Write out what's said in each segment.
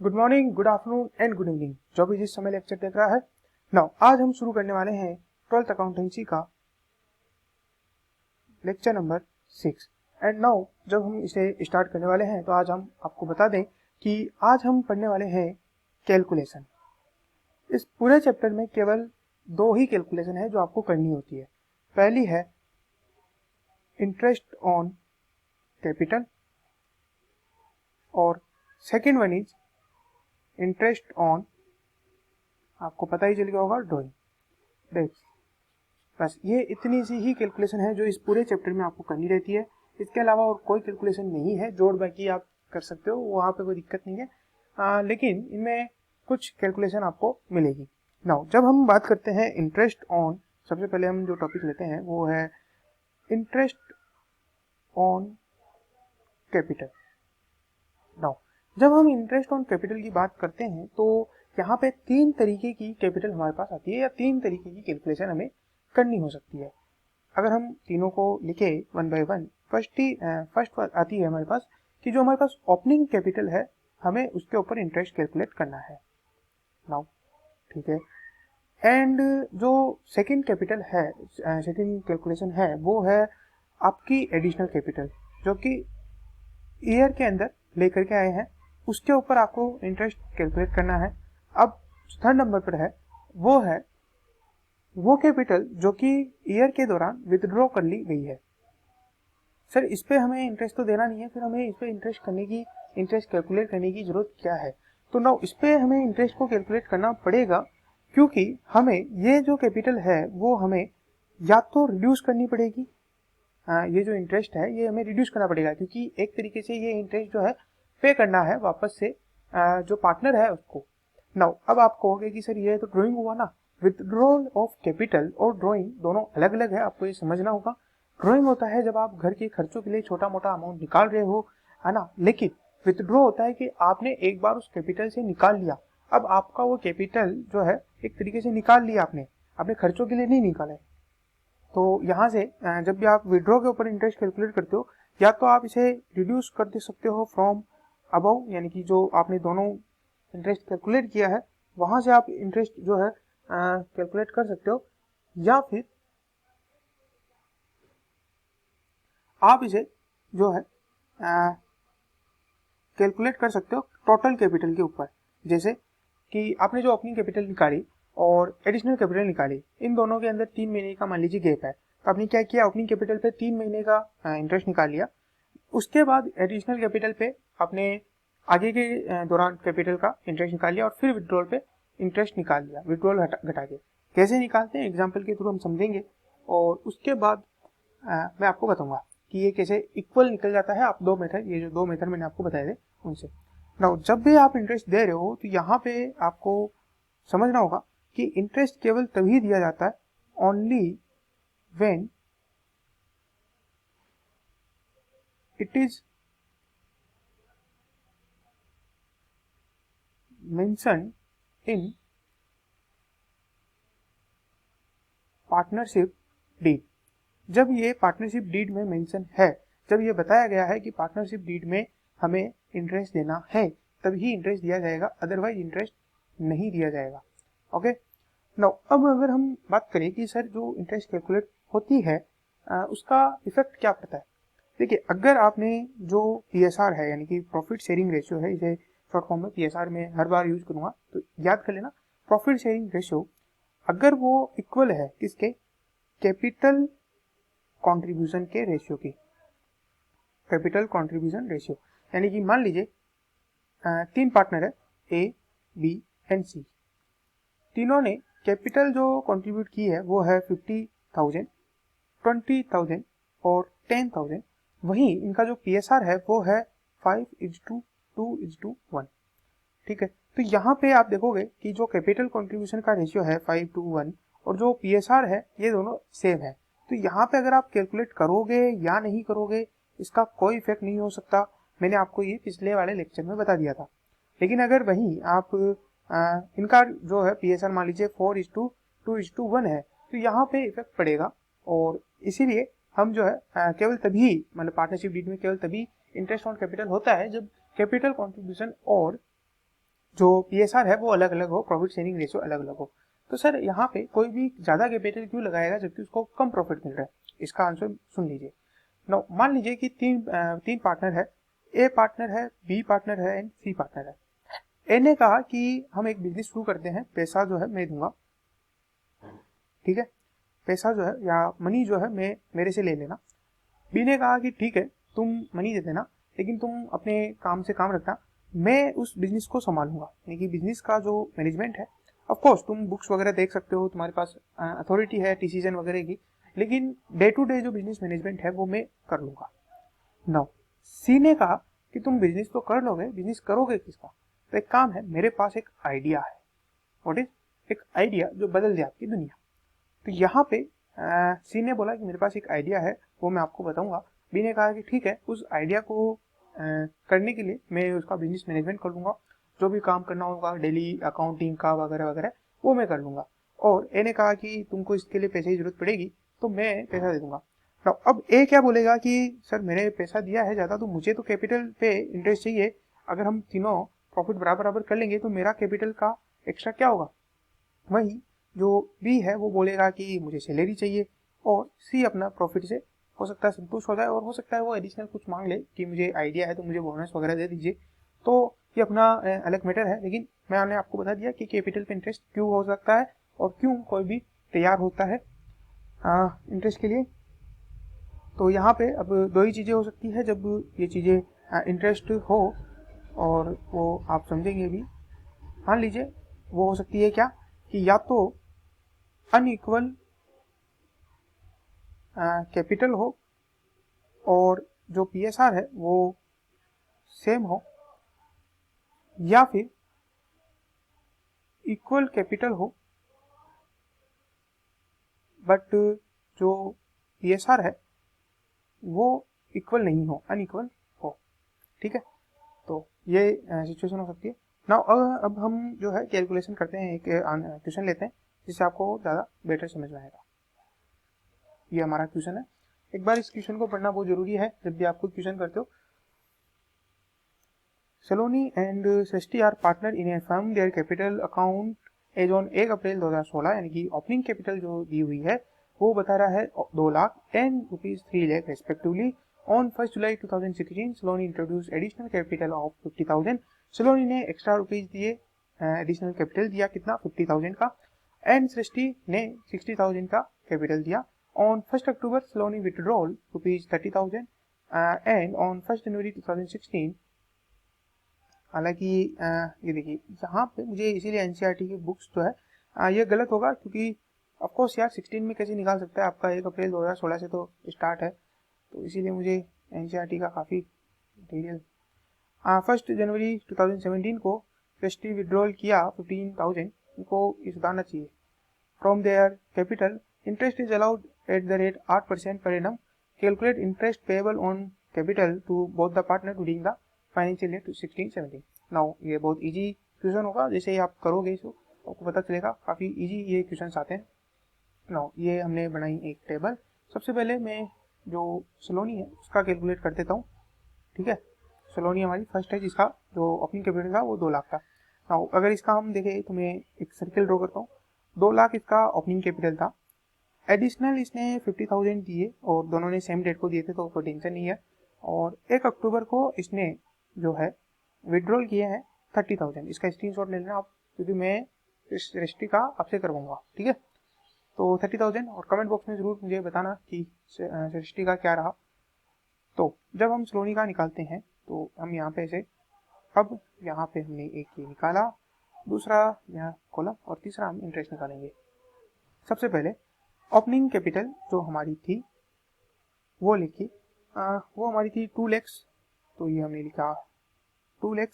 Good morning, good afternoon and good evening, जो भी जिस समय लेक्चर देख रहा है। नाउ आज हम शुरू करने वाले हैं 12th अकाउंटेंसी का लेक्चर नंबर 6। एंड नाउ जब हम इसे स्टार्ट करने वाले हैं तो आज हम आपको बता दें कि आज हम पढ़ने वाले हैं कैलकुलेशन। इस पूरे चैप्टर में केवल दो ही कैलकुलेशन है जो आपको करनी होती है। पहली है इंटरेस्ट ऑन कैपिटल और second one is interest on, आपको पता ही चल गया होगा, ड्रॉइंग डेट्स। बस ये इतनी सी ही कैलकुलेशन है जो इस पूरे चैप्टर में आपको करनी रहती है। इसके अलावा और कोई कैलकुलेशन नहीं है। जोड़ बाकी आप कर सकते हो, वहाँ पे कोई दिक्कत नहीं है। लेकिन इनमें कुछ कैलकुलेशन आपको मिलेगी। नाउ जब हम बात करते हैं इंटरेस्ट ऑन, सबसे पहले हम जो टॉपिक लेते हैं वो है इंटरेस्ट ऑन कैपिटल। नाउ जब हम इंटरेस्ट ऑन कैपिटल की बात करते हैं तो यहाँ पे तीन तरीके की कैपिटल हमारे पास आती है या तीन तरीके की कैलकुलेशन हमें करनी हो सकती है। अगर हम तीनों को लिखे वन बाय वन, फर्स्ट आती है हमारे पास कि जो हमारे पास ओपनिंग कैपिटल है हमें उसके ऊपर इंटरेस्ट कैलकुलेट करना है। नाउ ठीक है। एंड जो सेकंड कैपिटल है, सेकंड कैलकुलेशन है वो है आपकी एडिशनल कैपिटल, जो कि ईयर के अंदर लेकर के आए हैं, उसके ऊपर आपको इंटरेस्ट कैलकुलेट करना है। अब थर्ड नंबर पर है वो है वो कैपिटल जो कि ईयर के दौरान विथड्रॉ कर ली गई है। सर इस पे हमें इंटरेस्ट तो देना नहीं है, फिर हमें इस पे इंटरेस्ट कैलकुलेट करने की जरूरत क्या है? तो नाउ इस पे हमें इंटरेस्ट को कैलकुलेट करना पड़ेगा, क्योंकि हमें ये जो कैपिटल है वो हमें या तो रिड्यूस करनी पड़ेगी। ये जो इंटरेस्ट है ये हमें रिड्यूस करना पड़ेगा, क्योंकि एक तरीके से ये इंटरेस्ट जो है पे करना है वापस से जो पार्टनर है उसको। नाउ अब आप कहोगे कि सर ये तो ड्राइंग हुआ ना। विथड्रॉल ऑफ कैपिटल और ड्राइंग दोनों अलग अलग है, आपको ये समझना होगा। ड्राइंग होता है जब आप घर के खर्चों के लिए छोटा मोटा अमाउंट निकाल रहे हो, है ना। लेकिन विथड्रॉ होता है कि आपने एक बार उस कैपिटल से निकाल लिया। अब आपका वो कैपिटल जो है एक तरीके से निकाल लिया आपने खर्चों के लिए नहीं निकाला है। तो यहाँ से जब भी आप विड्रॉ के ऊपर इंटरेस्ट कैलकुलेट करते हो, या तो आप इसे रिड्यूस कर दे सकते हो फ्रॉम अबव, यानी कि जो आपने दोनों इंटरेस्ट कैलकुलेट किया है वहां से आप इंटरेस्ट जो है कैलकुलेट कर सकते हो, या फिर आप इसे जो है कैलकुलेट कर सकते हो टोटल कैपिटल के ऊपर। जैसे कि आपने जो अपनी कैपिटल निकाली और एडिशनल कैपिटल निकाली, इन दोनों के अंदर 3 महीने का मान लीजिए गैप है, तो आपने क्या किया, अपनी कैपिटल पे 3 महीने का इंटरेस्ट निकाल लिया। उसके बाद एडिशनल कैपिटल पे आपने आगे के दौरान कैपिटल का इंटरेस्ट निकाल लिया और फिर विड्रॉल पे इंटरेस्ट निकाल लिया, विड्रॉल घटा के। कैसे निकालते हैं एग्जाम्पल के थ्रू हम समझेंगे, और उसके बाद मैं आपको बताऊंगा कि ये कैसे इक्वल निकल जाता है। आप दो मेथड, ये जो दो मेथड मैंने आपको बताए थे उनसे। नाउ जब भी आप इंटरेस्ट दे रहे हो तो यहाँ पे आपको समझना होगा कि इंटरेस्ट केवल तभी दिया जाता है only when it is mention in partnership deed. जब ये पार्टनरशिप डीड में मेंशन है, जब ये बताया गया है कि पार्टनरशिप डीड में हमें इंटरेस्ट देना है, तभी इंटरेस्ट दिया जाएगा, अदरवाइज इंटरेस्ट नहीं दिया जाएगा। ओके। नाउ अब अगर हम बात करें कि सर जो इंटरेस्ट कैलकुलेट होती है उसका इफेक्ट क्या पड़ता है। देखिए, अगर आपने जो पीएसआर है, यानी कि प्रॉफिट शेयरिंग रेशियो है, इसे शॉर्ट फॉर्म में पीएसआर में हर बार यूज करूंगा तो याद कर लेना, प्रॉफिट शेयरिंग रेशियो अगर वो इक्वल है किसके, कैपिटल कंट्रीब्यूशन के रेशियो की, कैपिटल कंट्रीब्यूशन रेशियो, यानी कि मान लीजिए 3 पार्टनर है, ए बी एंड सी। तीनों ने कैपिटल जो कंट्रीब्यूट की है वो है 50,000, 20,000 और 10,000। वहीं इनका जो पीएसआर है वो है 5:2:1। ठीक है। तो यहाँ पे आप देखोगे कि जो कैपिटल कंट्रीब्यूशन का रेशियो है 5:1 और जो पीएसआर है ये दोनों सेम है। तो यहाँ पे अगर आप कैलकुलेट करोगे या नहीं करोगे इसका कोई इफेक्ट नहीं हो सकता, मैंने आपको ये पिछले वाले लेक्चर में बता दिया था। लेकिन अगर वहीं आप इनका जो है पीएसआर मान लीजिए 4:2:1 है, तो यहाँ पे इफेक्ट पड़ेगा। और इसीलिए हम जो है केवल तभी, मतलब पार्टनरशिप डीड में केवल तभी इंटरेस्ट ऑन कैपिटल होता है जब कैपिटल कॉन्ट्रीब्यूशन और जो PSR है वो अलग अलग हो, प्रॉफिट शेयरिंग रेशियो अलग अलग हो। तो सर यहाँ पे कोई भी ज़्यादा कैपिटल क्यों लगाएगा जबकि उसको कम प्रॉफिट मिल रहा है? इसका आंसर सुन लीजिए। नो, मान लीजिए कि तीन पार्टनर है, ए पार्टनर है, बी पार्टनर है एंड सी पार्टनर है। ए ने कहा कि हम एक बिजनेस शुरू करते हैं, पैसा जो है मैं दूंगा, ठीक है, पैसा जो है या मनी जो है मैं मेरे से ले लेना। बी ने कहा कि ठीक है तुम मनी दे देना लेकिन तुम अपने काम से काम रखना, मैं उस बिजनेस को संभालूंगा, यानी कि बिजनेस का जो मैनेजमेंट है। ऑफ कोर्स तुम बुक्स वगैरह देख सकते हो, तुम्हारे पास अथॉरिटी है डिसीजन वगैरह की, लेकिन डे टू डे जो बिजनेस मैनेजमेंट है वो मैं कर लूंगा। नाउ सी ने कहा कि तुम बिजनेस तो कर लोगे, बिजनेस करोगे किसका? तो एक काम है, मेरे पास एक आइडिया है। What is? एक आइडिया जो बदल दे आपकी दुनिया। तो यहाँ पे सी ने बोला कि मेरे पास एक आइडिया है, वो मैं आपको बताऊंगा। बी ने कहा कि ठीक है, उस आइडिया को करने के लिए मैं उसका बिजनेस मैनेजमेंट कर लूंगा, जो भी काम करना होगा डेली अकाउंटिंग का वगैरह वगैरह वो मैं कर लूंगा। और ए ने कहा कि तुमको इसके लिए पैसे की जरूरत पड़ेगी तो मैं पैसा दे दूंगा। अब ए क्या बोलेगा कि सर मैंने पैसा दिया है ज़्यादा, तो मुझे तो कैपिटल पे इंटरेस्ट चाहिए। अगर हम तीनों प्रॉफिट बराबर बराबर कर लेंगे तो मेरा कैपिटल का एक्स्ट्रा क्या होगा? वही जो बी है वो बोलेगा कि मुझे सैलरी चाहिए, और सी अपना प्रॉफिट से हो सकता है संतुष्ट हो जाए, और हो सकता है वो एडिशनल कुछ मांग ले कि मुझे आइडिया है तो मुझे बोनस वगैरह दे दीजिए। तो ये अपना अलग मैटर है, लेकिन मैंने आपको बता दिया कि कैपिटल पे इंटरेस्ट क्यों हो सकता है और क्यों कोई भी तैयार होता है इंटरेस्ट के लिए। तो यहाँ पे अब दो ही चीज़ें हो सकती है जब ये चीज़ें इंटरेस्ट हो, और वो आप समझेंगे भी। मान लीजिए वो हो सकती है क्या कि या तो अनइक्वल कैपिटल हो और जो PSR है वो सेम हो, या फिर इक्वल कैपिटल हो बट जो PSR है वो इक्वल नहीं हो, अनइक्वल हो। ठीक है, तो ये सिचुएशन हो सकती है। नाउ अब हम जो है कैलकुलेशन करते हैं, एक क्वेश्चन लेते हैं जिससे आपको ज़्यादा बेटर समझ में आएगा। ये हमारा क्वेश्चन है, एक बार इस क्वेश्चन को पढ़ना बहुत जरूरी है जब भी आप कोई क्वेश्चन करते हो। Saloni and Srishti are partner in a firm, their capital account as on 1 April 2016, यानी कि ओपनिंग कैपिटल जो दी हुई है वो बता रहा है 2 lakh and rupees 3 lakh respectively. On 1 July 2016 Saloni introduce additional capital of 50,000। सलोनी ने एक्स्ट्रा रुपीज दिए, एडिशनल कैपिटल दिया कितना? 50,000 का। एंड सृष्टि ने 60,000 का कैपिटल दिया। On 1 October Saloni withdrawal rupees 30,000 and on 1 जनवरी 2016। हालांकि ये देखिए यहाँ पे मुझे इसीलिए एनसीईआरटी की बुक्स जो है ये गलत होगा, क्योंकि ऑफकोर्स यार 16 में कैसे निकाल सकता है, आपका 1 अप्रैल 2016 से तो स्टार्ट है, तो इसीलिए मुझे एनसीईआरटी का काफ़ी मटीरियल। 1 जनवरी 2017 को सृष्टि विड्रॉल किया 15,000, उनको ये सुधारना चाहिए। From their capital interest is allowed at the rate 8% per annum. Calculate interest payable on capital to both the partner during the financial year 16-17। Now ये बहुत इजी क्वेश्चन होगा, जैसे ही आप करोगे इसको आपको पता चलेगा, काफ़ी इजी ये क्वेश्चन आते हैं। नाउ ये हमने बनाई एक टेबल। सबसे पहले मैं जो सलोनी है उसका कैलकुलेट कर देता हूँ। ठीक है, सलोनी हमारी फर्स्ट है जिसका जो ओपनिंग कैपिटल था वो 2 लाख था। नाउ अगर इसका हम देखें तो मैं एक सर्किल ड्रॉ करता हूँ। 2 लाख इसका ओपनिंग कैपिटल था, एडिशनल इसने 50,000 दिए और दोनों ने सेम डेट को दिए थे तो कोई टेंशन नहीं है। और 1 अक्टूबर को इसने जो है विड्रॉल किए हैं 30,000। इसका स्क्रीनशॉट ले लेना आप, क्योंकि मैं इस रजिस्ट्री का आपसे करवाऊंगा। ठीक है, तो 30,000, और कमेंट बॉक्स में ज़रूर मुझे बताना कि रजिस्ट्री का क्या रहा। तो जब हम सलोनी का निकालते हैं तो हम यहाँ पे ऐसे, अब यहाँ पे हमने एक ये निकाला, दूसरा यहाँ खोला और तीसरा हम इंटरेस्ट निकालेंगे। सबसे पहले ओपनिंग कैपिटल जो हमारी थी वो लिखी, वो हमारी थी 2 लाख, तो ये हमने लिखा 2 लाख,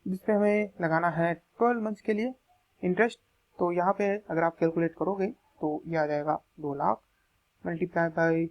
जिसपे हमें लगाना है 12 मंथ्स के लिए इंटरेस्ट। तो यहाँ पे अगर आप कैलकुलेट करोगे तो ये आ जाएगा 2 लाख मल्टीप्लाई बाई,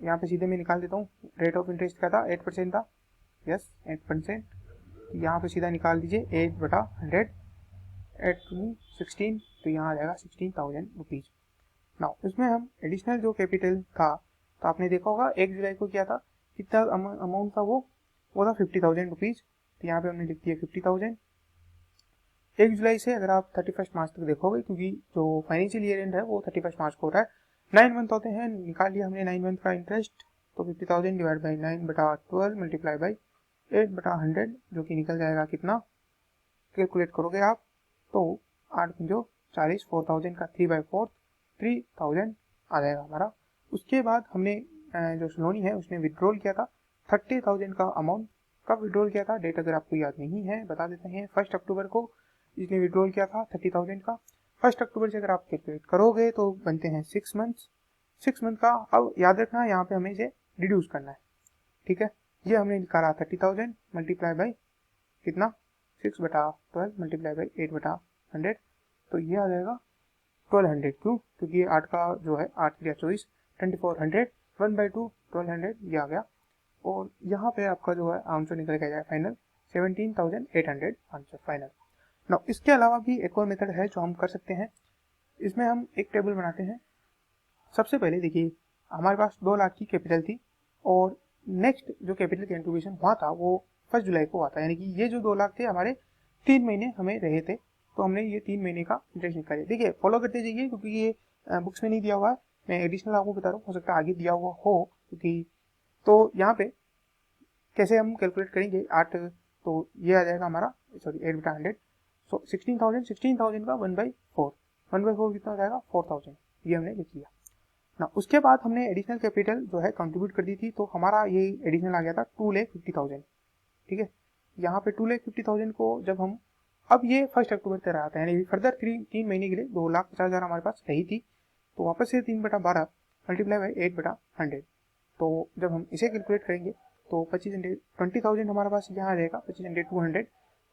यहाँ पे सीधे मैं निकाल देता हूँ, रेट ऑफ इंटरेस्ट क्या था? 8% था। यस 8%, यहाँ पे सीधा निकाल दीजिए 8/100, 8×16, तो यहाँ आ जाएगा 16,000 रुपीज़। नाउ इसमें हम एडिशनल जो कैपिटल था, तो आपने देखा होगा 1 जुलाई को क्या था, कितना अमाउंट था वो था 50,000 रुपीज़। तो यहाँ पे हमने लिख दिया 50,000। 1 जुलाई से अगर आप 31 मार्च तक देखोगे, क्योंकि जो फाइनेंशियल ईयर एंड है वो 31 मार्च को हो रहा है, 9 मंथ होते हैं, निकाल लिया हमने 9 मंथ का इंटरेस्ट। तो 50,000 डिवाइड बाई 9/12 मल्टीप्लाई बाई 8/100, जो कि निकल जाएगा कितना, कैलकुलेट करोगे आप तो 8×40, 4000 का 3/4, 3000 आ जाएगा हमारा। उसके बाद हमने जो सलोनी है उसने विड्रॉल किया था 30,000 का अमाउंट। कब विड्रॉल किया था, डेट अगर आपको याद नहीं है बता देते हैं, 1 अक्टूबर को इसने विड्रॉल किया था 30,000 का। 1 अक्टूबर से अगर आप कैलकुलेट करोगे तो बनते हैं 6 मंथ। 6 मंथ का अब याद रखना यहाँ पे हमें इसे रिड्यूस करना है, ठीक है। ये हमने निकाला 30,000 मल्टीप्लाई बाई कितना, 6/12 मल्टीप्लाई बाई 8/100, तो ये आ जाएगा 1200। क्यों, क्योंकि ये 8 का जो है 8 या 24, 2400, 1/2 1200 ये आ गया। और यहाँ पे आपका जो है आंसर निकल के जाएगा फाइनल 17,800 आंसर फाइनल। ना इसके अलावा भी एक और मेथड है जो हम कर सकते हैं। इसमें हम एक टेबल बनाते हैं। सबसे पहले देखिए हमारे पास 2 लाख की कैपिटल थी और नेक्स्ट जो कैपिटल कंट्रीब्यूशन हुआ था वो 1 जुलाई को हुआ था, यानी कि ये जो 2 लाख थे हमारे 3 महीने हमें रहे थे, तो हमने ये 3 महीने का इंटरेस्ट निकाला। देखिए फॉलो करते जाइए, क्योंकि ये बुक्स में नहीं दिया हुआ है, मैं एडिशनल आपको बता रहा हूँ, हो सकता है आगे दिया हुआ हो, क्योंकि तो यहाँ पे कैसे हम कैलकुलेट करेंगे 8, तो ये आ जाएगा हमारा, सॉरी 8/100, सो 16,000 का 1/4, 1/4 कितना हो जाएगा 4,000, ये हमने लिख लिया ना। उसके बाद हमने एडिशनल कैपिटल जो है कंट्रीब्यूट कर दी थी, तो हमारा ये एडिशनल आ गया था 2,50,000, ठीक है। यहाँ पे 2,50,000 को जब हम, अब ये 1 अक्टूबर तक आता है, यानी फर्दर 3 महीने के लिए 2,50,000 हमारे पास रही थी, तो वापस से 3/12 मल्टीप्लाई बाई 8/100, तो जब हम इसे कैलकुलेट करेंगे तो 20,000 हमारे पास यहाँ आ जाएगा 25,200,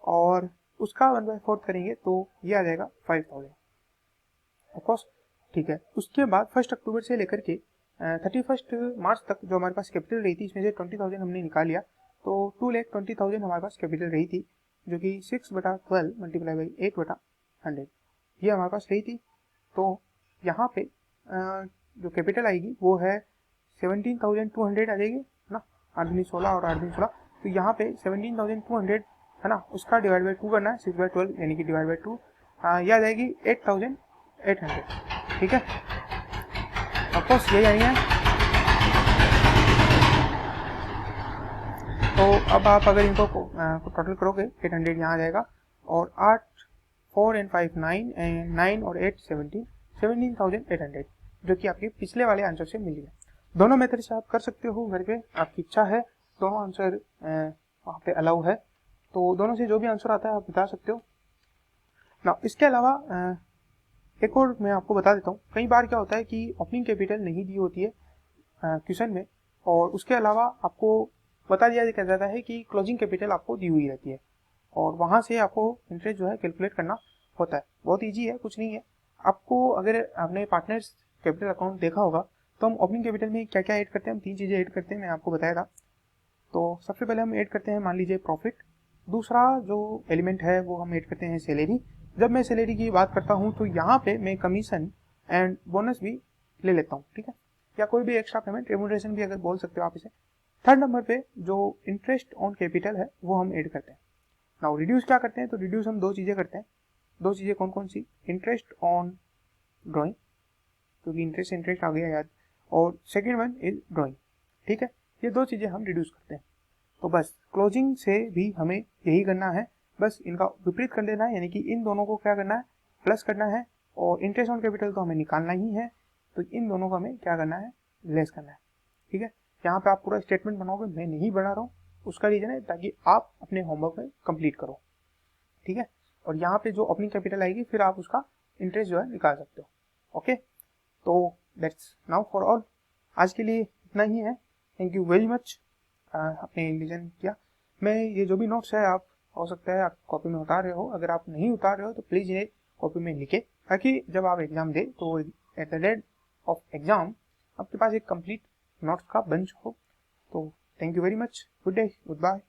और उसका 1/4 करेंगे तो ये आ जाएगा 5,000 ऑफकोर्स, ठीक है। उसके बाद 1 अक्टूबर से लेकर के 31 मार्च तक जो हमारे पास कैपिटल रही थी, इसमें से 20,000 हमने निकाल लिया, तो 2,20,000 हमारे पास कैपिटल रही थी, जो कि 6/12 मल्टीप्लाई बाई 8/100 ये हमारे पास रही थी। तो यहाँ पे जो कैपिटल आएगी वो है 17,200 आ जाएगी ना, 8×16 और 8×16, तो यहाँ पे 17,200 है ना, उसका डिवाइड बाई 2 करना है, 6/12 यानी कि डिवाइड बाई 2, ये आ जाएगी 8,800, ठीक है। ऑफकोर्स यही आई है। तो अब आप अगर इनको टोटल करोगे 800 यहाँ आ जाएगा, और 8, 4 and 5 9 एंड 9 और 8 17,800, जो कि आपके पिछले वाले आंसर से मिली है। दोनों मेथड से आप कर सकते हो घर पे, आपकी इच्छा है, दोनों आंसर वहाँ पे अलाउ है, तो दोनों से जो भी आंसर आता है आप बता सकते हो ना। इसके अलावा एक और मैं आपको बता देता हूँ, कई बार क्या होता है कि ओपनिंग कैपिटल नहीं दी होती है क्वेश्चन में, और उसके अलावा आपको बता दिया जाता है कि क्लोजिंग कैपिटल आपको दी हुई रहती है, और वहाँ से आपको इंटरेस्ट जो है कैलकुलेट करना होता है। बहुत ईजी है, कुछ नहीं है। आपको अगर आपने पार्टनर्स कैपिटल अकाउंट देखा होगा तो हम ओपनिंग कैपिटल में क्या क्या ऐड करते हैं, हम 3 चीज़ें ऐड करते हैं, मैं आपको बताया था। तो सबसे पहले हम ऐड करते हैं मान लीजिए प्रॉफिट, दूसरा जो एलिमेंट है वो हम ऐड करते हैं सैलरी। जब मैं सैलरी की बात करता हूँ तो यहाँ पे मैं कमीशन एंड बोनस भी ले लेता हूँ, ठीक है, या कोई भी एक्स्ट्रा पेमेंट, रेम्यूनरेशन भी अगर बोल सकते हो आप इसे। थर्ड नंबर पे जो इंटरेस्ट ऑन कैपिटल है वो हम ऐड करते हैं। नाउ रिड्यूस क्या करते हैं, तो रिड्यूस हम 2 चीज़ें करते हैं। 2 चीज़ें कौन कौन सी, इंटरेस्ट ऑन ड्राइंग, क्योंकि इंटरेस्ट आ गया याद, और सेकेंड वन इज ड्राइंग, ठीक है। ये 2 चीज़ें हम रिड्यूस करते हैं। तो बस क्लोजिंग से भी हमें यही करना है, बस इनका विपरीत कर देना है, यानी कि इन दोनों को क्या करना है, प्लस करना है, और इंटरेस्ट ऑन कैपिटल तो हमें निकालना ही है, तो इन दोनों को हमें क्या करना है, लेस करना है, ठीक है। यहाँ पे आप पूरा स्टेटमेंट बनाओगे, मैं नहीं बना रहा हूँ, उसका रीजन है ताकि आप अपने होमवर्क में कंप्लीट करो, ठीक है। और यहाँ पे जो ओपनिंग कैपिटल आएगी फिर आप उसका इंटरेस्ट जो है निकाल सकते हो, ओके। तो दैट्स नाउ फॉर ऑल, आज के लिए इतना ही है। थैंक यू वेरी मच, आपने रिवीजन किया। मैं ये जो भी नोट्स है आप हो सकता है आप कॉपी में उतार रहे हो, अगर आप नहीं उतार रहे हो तो प्लीज़ ये कॉपी में लिखे, ताकि जब आप एग्जाम दे तो at the date of exam आपके पास एक कंप्लीट नोट्स का बंच हो। तो thank you very much, good day, good bye.